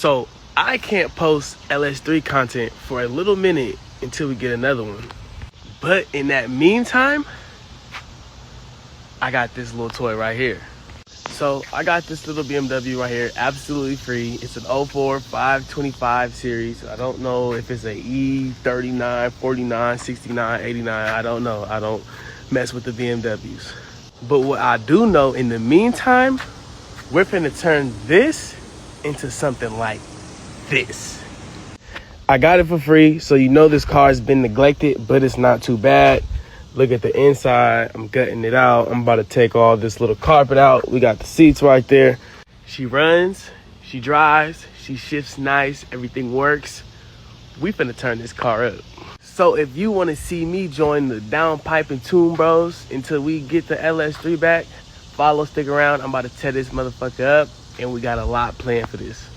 So I can't post LS3 content for a little minute until we get another one. But in that meantime, I got this little toy right here. So I got this little BMW right here, absolutely free. It's an 04 525 series. I don't know if it's a E39, 49, 69, 89. I don't know. I don't mess with the BMWs. But what I do know, in the meantime, we're finna turn this into something like this. I got it for free, so you know this car has been neglected, but it's not too bad. Look at the inside. I'm gutting it out. I'm about to take all this little carpet out. We got the seats right there. She runs, she drives, she shifts nice, everything works. We finna turn this car up. So if you wanna see me join the Downpipe and Tune Bros until we get the LS3 back, follow, stick around. I'm about to tear this motherfucker up, and we got a lot planned for this.